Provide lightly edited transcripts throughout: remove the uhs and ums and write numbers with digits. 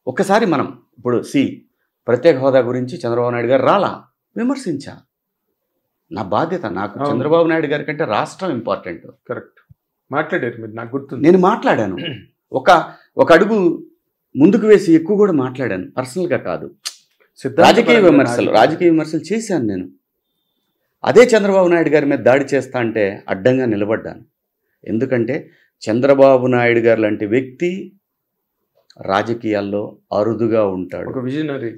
ఒక్కసారి మనం ఇప్పుడు ప్రత్యేక హోదా గురించి చంద్రబాబు నాయుడు గారు రాలా, విమర్శించా. నా బాధ్యత. నాకు చంద్రబాబు నాయుడు గారి కంటే రాష్ట్రం ఇంపార్టెంట్. కరెక్ట్ మాట్లాడారు మీరు, నాకు గుర్తుంది. నేను మాట్లాడాను, ఒక అడుగు ముందుకు వేసి ఎక్కువ కూడా మాట్లాడాను, పర్సనల్గా కాదు. రాజకీయ విమర్శలు చేశాను నేను. అదే చంద్రబాబు నాయుడు గారి మీద దాడి చేస్తా అంటే అడ్డంగా నిలబడ్డాను. ఎందుకంటే చంద్రబాబు నాయుడు గారు లాంటి వ్యక్తి రాజకీయాల్లో అరుదుగా ఉంటాడు. ఒక విజనరీ.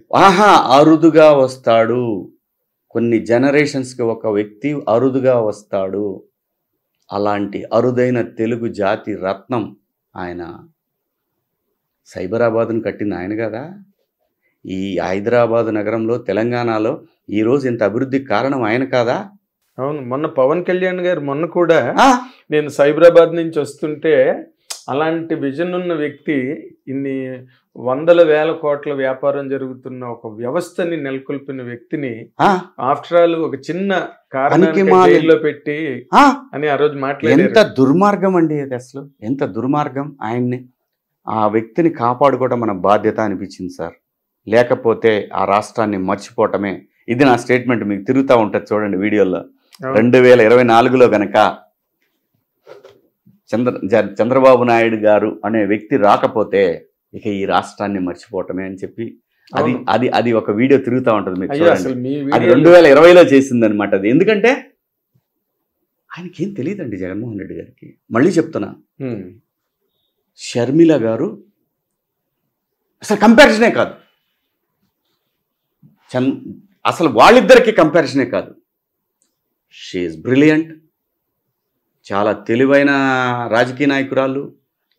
అరుదుగా వస్తాడు. కొన్ని జనరేషన్స్కి ఒక వ్యక్తి అరుదుగా వస్తాడు. అలాంటి అరుదైన తెలుగు జాతి రత్నం ఆయన. సైబరాబాద్ను కట్టింది ఆయన కదా. ఈ హైదరాబాద్ నగరంలో, తెలంగాణలో ఈరోజు ఇంత అభివృద్ధికి కారణం ఆయన కాదా? అవును, మొన్న పవన్ కళ్యాణ్ గారు మొన్న కూడా నేను సైబరాబాద్ నుంచి వస్తుంటే అలాంటి విజన్ ఉన్న వ్యక్తి, ఇన్ని వందల వేల కోట్ల వ్యాపారం జరుగుతున్న ఒక వ్యవస్థని నెలకొల్పిన వ్యక్తిని ఆఫ్టర్ ఆల్ ఒక చిన్న కారణంలో పెట్టి అని ఆ రోజు మాట్లాడారు. ఎంత దుర్మార్గం అండి అది, అసలు ఎంత దుర్మార్గం. ఆయన్ని, ఆ వ్యక్తిని కాపాడుకోవడం మన బాధ్యత అనిపించింది సార్. లేకపోతే ఆ రాష్ట్రాన్ని మర్చిపోవటమే. ఇది నా స్టేట్మెంట్, మీకు తిరుగుతూ ఉంటుంది చూడండి వీడియోలో. 2024లో గనక చంద్రబాబు నాయుడు గారు అనే వ్యక్తి రాకపోతే ఇక ఈ రాష్ట్రాన్ని మర్చిపోవటమే అని చెప్పి అది ఒక వీడియో తిరుగుతూ ఉంటుంది మీకు చూడండి. అది 2020లో చేసింది అనమాట అది. ఎందుకంటే ఆయనకేం తెలియదండి జగన్మోహన్ రెడ్డి గారికి. మళ్ళీ చెప్తున్నా, షర్మిల గారు అసలు కంపారిజనే కాదు, అసలు వాళ్ళిద్దరికి కంపారిజనే కాదు. షీఈస్ బ్రిలియంట్, చాలా తెలివైన రాజకీయ నాయకురాలు,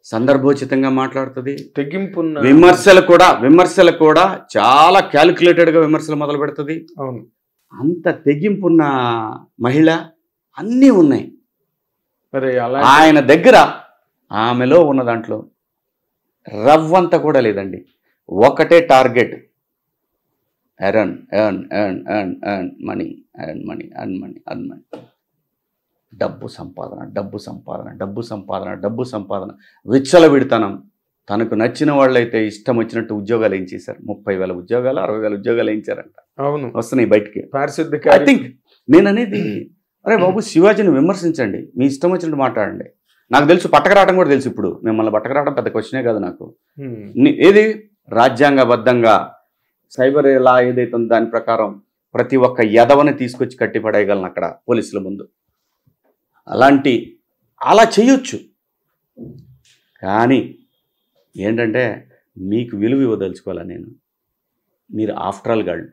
సందర్భోచితంగా మాట్లాడుతుంది. తెగింపు విమర్శలు కూడా చాలా క్యాలిక్యులేటెడ్గా విమర్శలు మొదలు పెడుతుంది. అవును, అంత తెగింపున్న మహిళ. అన్నీ ఉన్నాయి ఆయన దగ్గర. ఆమెలో ఉన్న దాంట్లో రవ్వంతా కూడా లేదండి. ఒకటే టార్గెట్, ఎర్న్ మనీ, డబ్బు సంపాదన, విచ్చలవిడతనం. తనకు నచ్చిన వాళ్ళైతే ఇష్టం వచ్చినట్టు ఉద్యోగాలు ఏం చేశారు. 30,000 ఉద్యోగాలు, 60,000 ఉద్యోగాలు వేయించారంట. అవును, వస్తున్నాయి బయటికి. ఐ థింక్ నేను అనేది, అరే బాబు శివాజీని విమర్శించండి, మీ ఇష్టం వచ్చినట్టు మాట్లాడండి. నాకు తెలుసు పట్టకరావడం కూడా తెలుసు. ఇప్పుడు మిమ్మల్ని పట్టకరావడం పెద్ద క్వశ్చనే కాదు నాకు. ఏది రాజ్యాంగబద్ధంగా సైబర్ లా ఏదైతే ఉందో దాని ప్రకారం ప్రతి ఒక్క యదవని తీసుకొచ్చి కట్టిపడేయగలను అక్కడ పోలీసుల ముందు. అలా చేయొచ్చు. కానీ ఏంటంటే మీకు విలువ ఇవ్వదలుచుకోవాలా నేను. మీరు ఆఫ్టర్ ఆల్ గాళ్ళు.